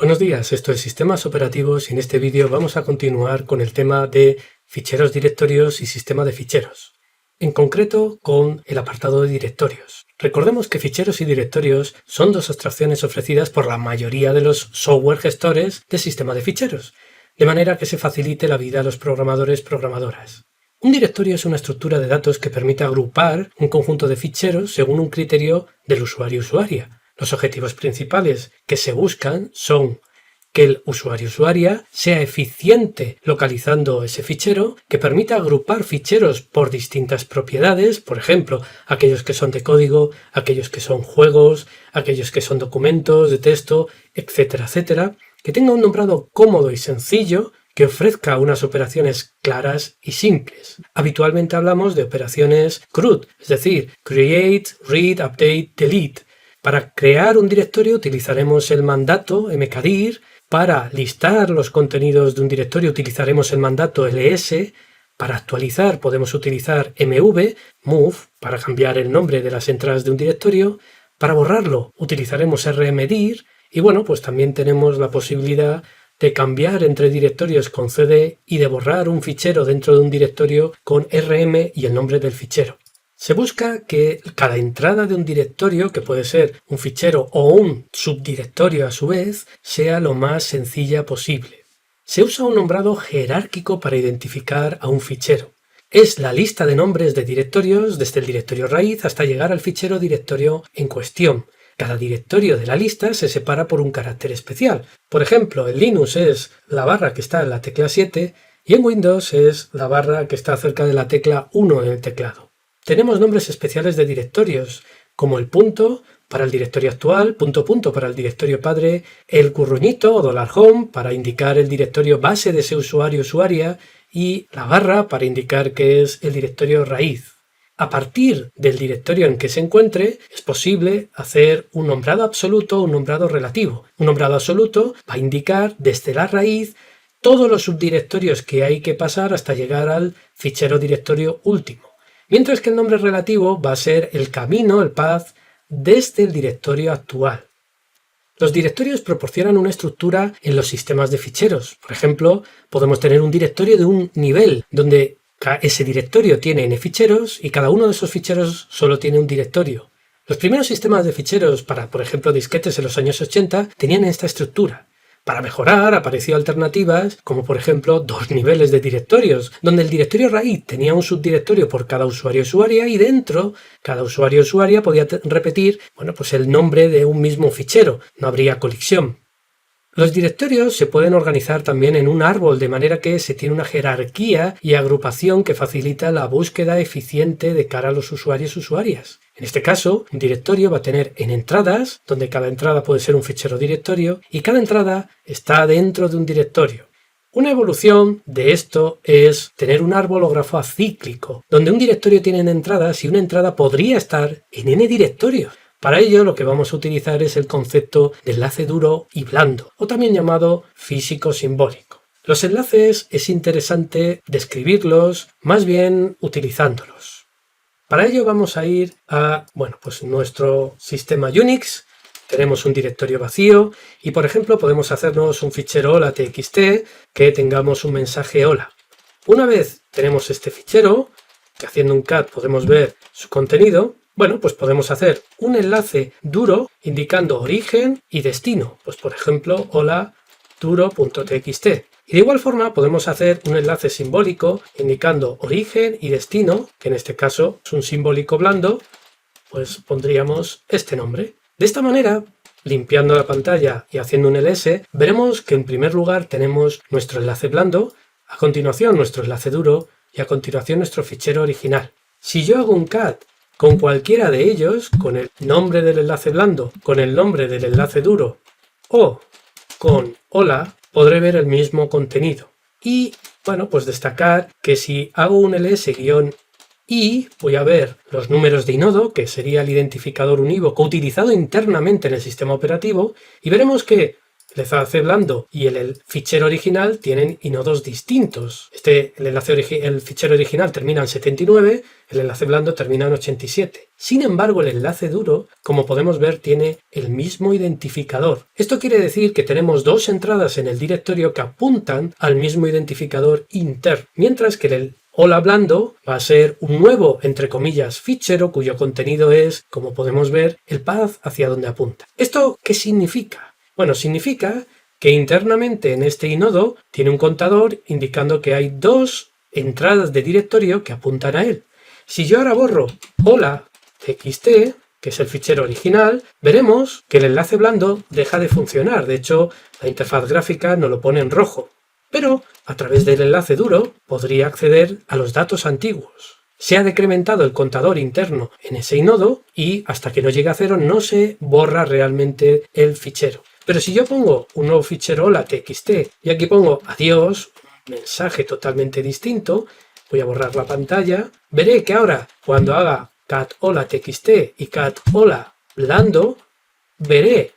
Buenos días, esto es Sistemas Operativos y en este vídeo vamos a continuar con el tema de ficheros, directorios y sistema de ficheros. En concreto con el apartado de directorios. Recordemos que ficheros y directorios son dos abstracciones ofrecidas por la mayoría de los software gestores de sistema de ficheros, de manera que se facilite la vida a los programadoras. Un directorio es una estructura de datos que permite agrupar un conjunto de ficheros según un criterio del usuario-usuaria. Los objetivos principales que se buscan son que el usuario-usuaria sea eficiente localizando ese fichero, que permita agrupar ficheros por distintas propiedades, por ejemplo, aquellos que son de código, aquellos que son juegos, aquellos que son documentos de texto, etcétera, etcétera, que tenga un nombrado cómodo y sencillo, que ofrezca unas operaciones claras y simples. Habitualmente hablamos de operaciones CRUD, es decir, Create, Read, Update, Delete. Para crear un directorio utilizaremos el mandato mkdir, para listar los contenidos de un directorio utilizaremos el mandato ls, para actualizar podemos utilizar move, para cambiar el nombre de las entradas de un directorio, para borrarlo utilizaremos rmdir y bueno, pues también tenemos la posibilidad de cambiar entre directorios con cd y de borrar un fichero dentro de un directorio con rm y el nombre del fichero. Se busca que cada entrada de un directorio, que puede ser un fichero o un subdirectorio a su vez, sea lo más sencilla posible. Se usa un nombrado jerárquico para identificar a un fichero. Es la lista de nombres de directorios desde el directorio raíz hasta llegar al fichero directorio en cuestión. Cada directorio de la lista se separa por un carácter especial. Por ejemplo, en Linux es la barra que está en la tecla 7 y en Windows es la barra que está cerca de la tecla 1 en el teclado. Tenemos nombres especiales de directorios, como el punto para el directorio actual, punto para el directorio padre, el curruñito o $home para indicar el directorio base de ese usuario-usuaria y la barra para indicar que es el directorio raíz. A partir del directorio en que se encuentre, es posible hacer un nombrado absoluto o un nombrado relativo. Un nombrado absoluto va a indicar desde la raíz todos los subdirectorios que hay que pasar hasta llegar al fichero directorio último. Mientras que el nombre relativo va a ser el camino, el path, desde el directorio actual. Los directorios proporcionan una estructura en los sistemas de ficheros. Por ejemplo, podemos tener un directorio de un nivel, donde ese directorio tiene n ficheros y cada uno de esos ficheros solo tiene un directorio. Los primeros sistemas de ficheros para, por ejemplo, disquetes en los años 80 tenían esta estructura. Para mejorar apareció alternativas como por ejemplo dos niveles de directorios, donde el directorio raíz tenía un subdirectorio por cada usuario-usuaria y dentro cada usuario-usuaria podía repetir pues el nombre de un mismo fichero, no habría colisión. Los directorios se pueden organizar también en un árbol, de manera que se tiene una jerarquía y agrupación que facilita la búsqueda eficiente de cara a los usuarios-usuarias. En este caso, un directorio va a tener n entradas, donde cada entrada puede ser un fichero directorio, y cada entrada está dentro de un directorio. Una evolución de esto es tener un árbol o grafo acíclico, donde un directorio tiene n entradas y una entrada podría estar en n directorios. Para ello lo que vamos a utilizar es el concepto de enlace duro y blando, o también llamado físico-simbólico. Los enlaces es interesante describirlos más bien utilizándolos. Para ello vamos a ir a nuestro sistema Unix. Tenemos un directorio vacío y por ejemplo podemos hacernos un fichero hola.txt que tengamos un mensaje hola. Una vez tenemos este fichero, que haciendo un cat podemos ver su contenido, pues podemos hacer un enlace duro indicando origen y destino, por ejemplo hola duro.txt. Y de igual forma podemos hacer un enlace simbólico indicando origen y destino, que en este caso es un simbólico blando, pues pondríamos este nombre. De esta manera, limpiando la pantalla y haciendo un ls, veremos que en primer lugar tenemos nuestro enlace blando, a continuación nuestro enlace duro y a continuación nuestro fichero original. Si yo hago un cat con cualquiera de ellos, con el nombre del enlace blando, con el nombre del enlace duro o con hola, podré ver el mismo contenido. Y destacar que si hago un ls-i, voy a ver los números de inodo, que sería el identificador unívoco utilizado internamente en el sistema operativo, y veremos que El enlace blando y el fichero original tienen inodos distintos. El fichero original termina en 79, el enlace blando termina en 87. Sin embargo, el enlace duro, como podemos ver, tiene el mismo identificador. Esto quiere decir que tenemos dos entradas en el directorio que apuntan al mismo identificador interno, mientras que el hola blando va a ser un nuevo, entre comillas, fichero cuyo contenido es, como podemos ver, el path hacia donde apunta. ¿Esto qué significa? Bueno, significa que internamente en este inodo tiene un contador indicando que hay dos entradas de directorio que apuntan a él. Si yo ahora borro hola txt, que es el fichero original, veremos que el enlace blando deja de funcionar. De hecho, la interfaz gráfica nos lo pone en rojo. Pero a través del enlace duro podría acceder a los datos antiguos. Se ha decrementado el contador interno en ese inodo y hasta que no llegue a 0 no se borra realmente el fichero. Pero si yo pongo un nuevo fichero hola txt y aquí pongo adiós, un mensaje totalmente distinto, voy a borrar la pantalla, veré que ahora cuando haga cat hola txt y cat hola blando, veré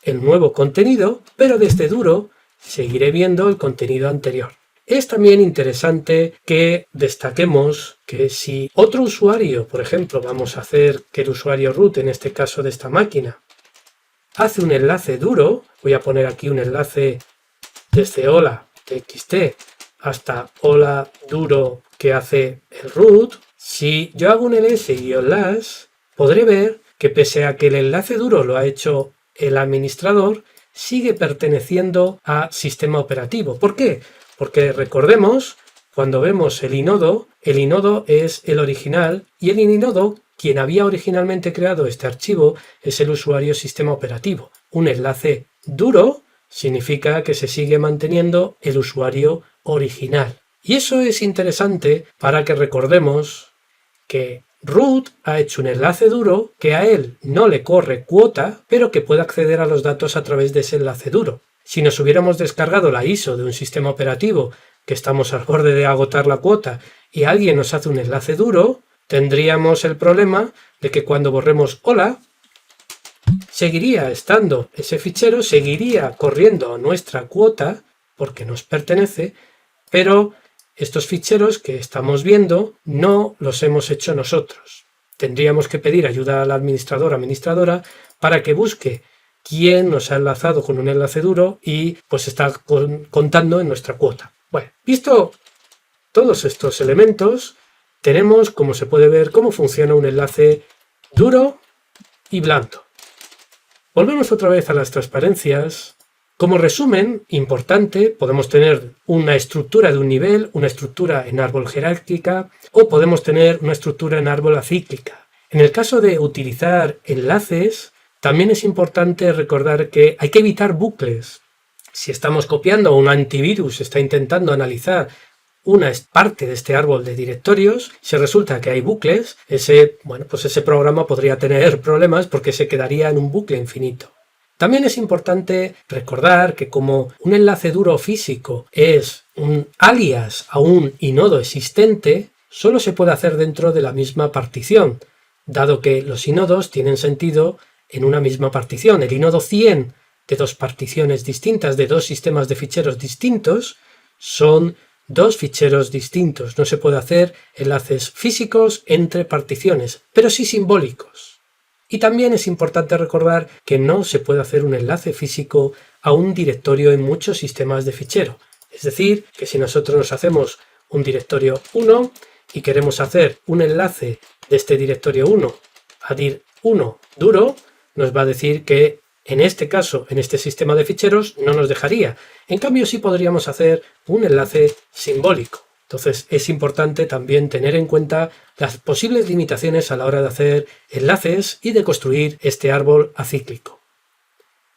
el nuevo contenido, pero desde duro seguiré viendo el contenido anterior. Es también interesante que destaquemos que si otro usuario, por ejemplo, vamos a hacer que el usuario root, en este caso de esta máquina, hace un enlace duro, voy a poner aquí un enlace desde hola txt hasta hola duro que hace el root. Si yo hago un ls-, podré ver que pese a que el enlace duro lo ha hecho el administrador, sigue perteneciendo a sistema operativo. ¿Por qué? Porque recordemos, cuando vemos el inodo es el original y el inodo, quien había originalmente creado este archivo, es el usuario sistema operativo. Un enlace duro significa que se sigue manteniendo el usuario original. Y eso es interesante para que recordemos que root ha hecho un enlace duro que a él no le corre cuota, pero que puede acceder a los datos a través de ese enlace duro. Si nos hubiéramos descargado la ISO de un sistema operativo que estamos al borde de agotar la cuota y alguien nos hace un enlace duro, tendríamos el problema de que cuando borremos hola, seguiría estando ese fichero, seguiría corriendo a nuestra cuota porque nos pertenece, pero estos ficheros que estamos viendo no los hemos hecho nosotros. Tendríamos que pedir ayuda al administrador o administradora para que busque quién nos ha enlazado con un enlace duro y pues está contando en nuestra cuota. Bueno, visto todos estos elementos, tenemos, como se puede ver, cómo funciona un enlace duro y blando. Volvemos otra vez a las transparencias. Como resumen importante, podemos tener una estructura de un nivel, una estructura en árbol jerárquica o podemos tener una estructura en árbol acíclica. En el caso de utilizar enlaces, también es importante recordar que hay que evitar bucles. Si estamos copiando o un antivirus está intentando analizar una parte de este árbol de directorios, si resulta que hay bucles, ese programa podría tener problemas porque se quedaría en un bucle infinito. También es importante recordar que como un enlace duro físico es un alias a un inodo existente, solo se puede hacer dentro de la misma partición, dado que los inodos tienen sentido en una misma partición. El inodo 100 de dos particiones distintas, de dos sistemas de ficheros distintos, son dos ficheros distintos. No se puede hacer enlaces físicos entre particiones, pero sí simbólicos. Y también es importante recordar que no se puede hacer un enlace físico a un directorio en muchos sistemas de fichero. Es decir, que si nosotros nos hacemos un directorio 1 y queremos hacer un enlace de este directorio 1 a dir 1 duro, nos va a decir que en este caso, en este sistema de ficheros, no nos dejaría. En cambio, sí podríamos hacer un enlace simbólico. Entonces, es importante también tener en cuenta las posibles limitaciones a la hora de hacer enlaces y de construir este árbol acíclico.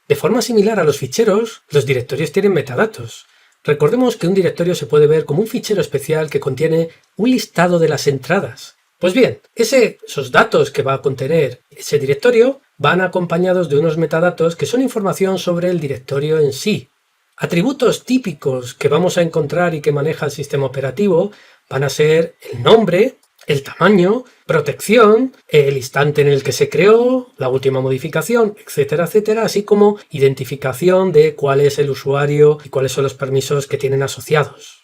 De forma similar a los ficheros, los directorios tienen metadatos. Recordemos que un directorio se puede ver como un fichero especial que contiene un listado de las entradas. Pues bien, esos datos que va a contener ese directorio van acompañados de unos metadatos que son información sobre el directorio en sí. Atributos típicos que vamos a encontrar y que maneja el sistema operativo van a ser el nombre, el tamaño, protección, el instante en el que se creó, la última modificación, etcétera, etcétera, así como identificación de cuál es el usuario y cuáles son los permisos que tienen asociados.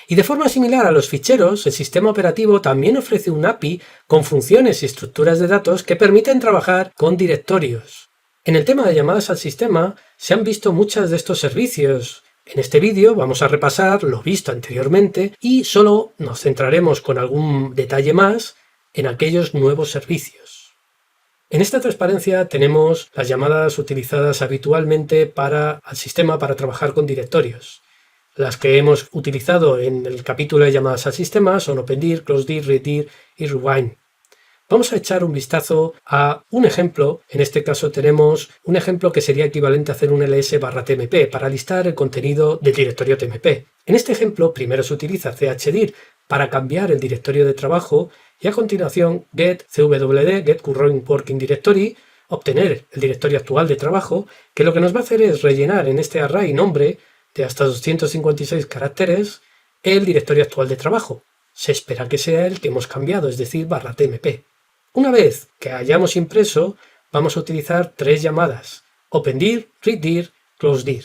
Y de forma similar a los ficheros, el sistema operativo también ofrece un API con funciones y estructuras de datos que permiten trabajar con directorios. En el tema de llamadas al sistema se han visto muchos de estos servicios. En este vídeo vamos a repasar lo visto anteriormente y solo nos centraremos con algún detalle más en aquellos nuevos servicios. En esta transparencia tenemos las llamadas utilizadas habitualmente al sistema para trabajar con directorios. Las que hemos utilizado en el capítulo de llamadas al sistema son opendir, closedir, readdir y rewind. Vamos a echar un vistazo a un ejemplo. En este caso tenemos un ejemplo que sería equivalente a hacer un ls/tmp para listar el contenido del directorio tmp. En este ejemplo primero se utiliza chdir para cambiar el directorio de trabajo y a continuación get cwd, get current working directory, obtener el directorio actual de trabajo, que lo que nos va a hacer es rellenar en este array nombre de hasta 256 caracteres el directorio actual de trabajo. Se espera que sea el que hemos cambiado, es decir, /tmp. Una vez que hayamos impreso, vamos a utilizar tres llamadas: opendir, readdir, closedir.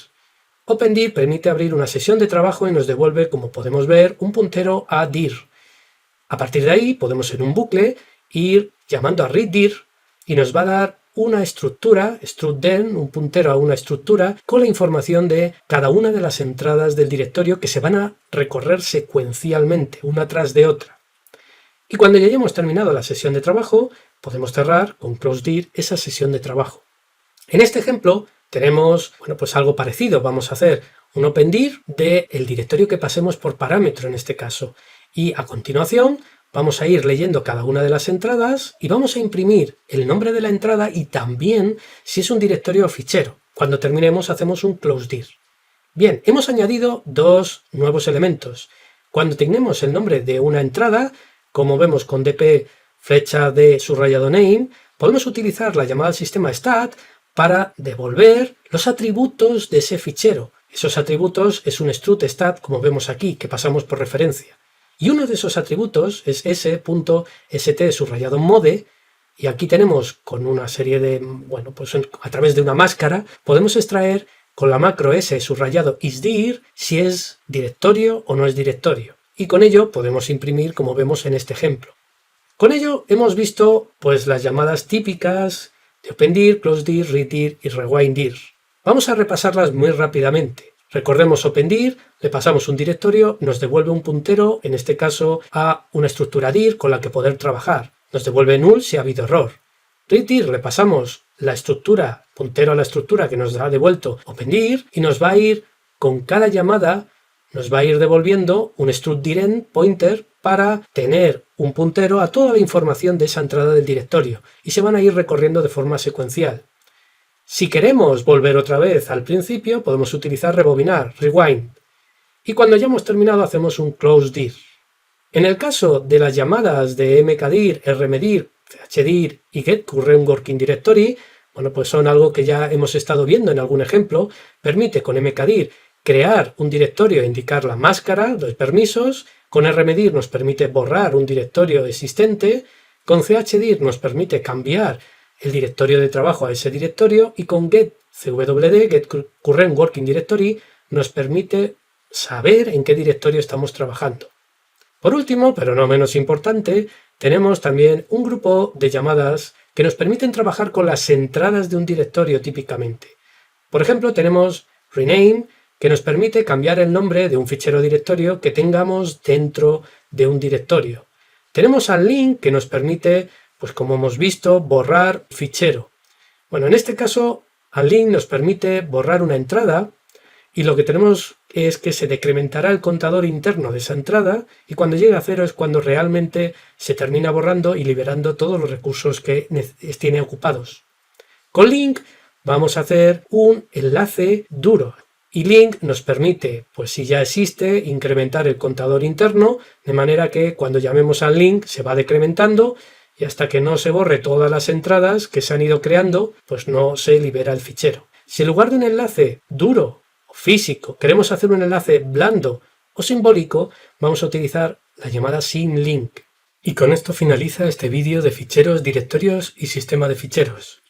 Opendir permite abrir una sesión de trabajo y nos devuelve, como podemos ver, un puntero a dir. A partir de ahí podemos en un bucle ir llamando a readdir y nos va a dar una estructura, struct_den, un puntero a una estructura con la información de cada una de las entradas del directorio que se van a recorrer secuencialmente, una tras de otra. Y cuando ya hayamos terminado la sesión de trabajo, podemos cerrar con closedir esa sesión de trabajo. En este ejemplo tenemos pues algo parecido. Vamos a hacer un opendir del directorio que pasemos por parámetro en este caso. Y a continuación vamos a ir leyendo cada una de las entradas y vamos a imprimir el nombre de la entrada y también si es un directorio o fichero. Cuando terminemos hacemos un closedir. Bien, hemos añadido dos nuevos elementos. Cuando tengamos el nombre de una entrada, como vemos con dp flecha de subrayado name, podemos utilizar la llamada al sistema stat para devolver los atributos de ese fichero. Esos atributos es un struct stat, como vemos aquí, que pasamos por referencia. Y uno de esos atributos es s.st subrayado mode, y aquí tenemos con una serie de, pues a través de una máscara, podemos extraer con la macro s subrayado isdir si es directorio o no es directorio. Y con ello podemos imprimir como vemos en este ejemplo. Con ello hemos visto pues las llamadas típicas de opendir, closedir, readdir y rewinddir. Vamos a repasarlas muy rápidamente. Recordemos opendir, le pasamos un directorio, nos devuelve un puntero, en este caso a una estructura dir con la que poder trabajar. Nos devuelve null si ha habido error. Readdir, le pasamos la estructura, puntero a la estructura que nos ha devuelto opendir y nos va a ir con cada llamada, nos va a ir devolviendo un struct_dirend pointer para tener un puntero a toda la información de esa entrada del directorio y se van a ir recorriendo de forma secuencial. Si queremos volver otra vez al principio, podemos utilizar rebobinar, rewind. Y cuando ya hemos terminado, hacemos un closedir. En el caso de las llamadas de mkdir, rmdir, chdir y get current working directory, pues son algo que ya hemos estado viendo en algún ejemplo. Permite con mkdir crear un directorio e indicar la máscara, los permisos. Con rmdir nos permite borrar un directorio existente. Con chdir nos permite cambiar el directorio de trabajo a ese directorio y con get cwd, get current working directory, nos permite saber en qué directorio estamos trabajando. Por último, pero no menos importante, tenemos también un grupo de llamadas que nos permiten trabajar con las entradas de un directorio típicamente. Por ejemplo, tenemos rename, que nos permite cambiar el nombre de un fichero o directorio que tengamos dentro de un directorio. Tenemos unlink, que nos permite, pues como hemos visto, borrar fichero. En este caso, unlink nos permite borrar una entrada y lo que tenemos es que se decrementará el contador interno de esa entrada y cuando llegue a 0 es cuando realmente se termina borrando y liberando todos los recursos que tiene ocupados. Con link vamos a hacer un enlace duro y link nos permite, pues si ya existe, incrementar el contador interno de manera que cuando llamemos al link se va decrementando y hasta que no se borre todas las entradas que se han ido creando, pues no se libera el fichero. Si en lugar de un enlace duro o físico queremos hacer un enlace blando o simbólico, vamos a utilizar la llamada symlink. Y con esto finaliza este vídeo de ficheros, directorios y sistema de ficheros.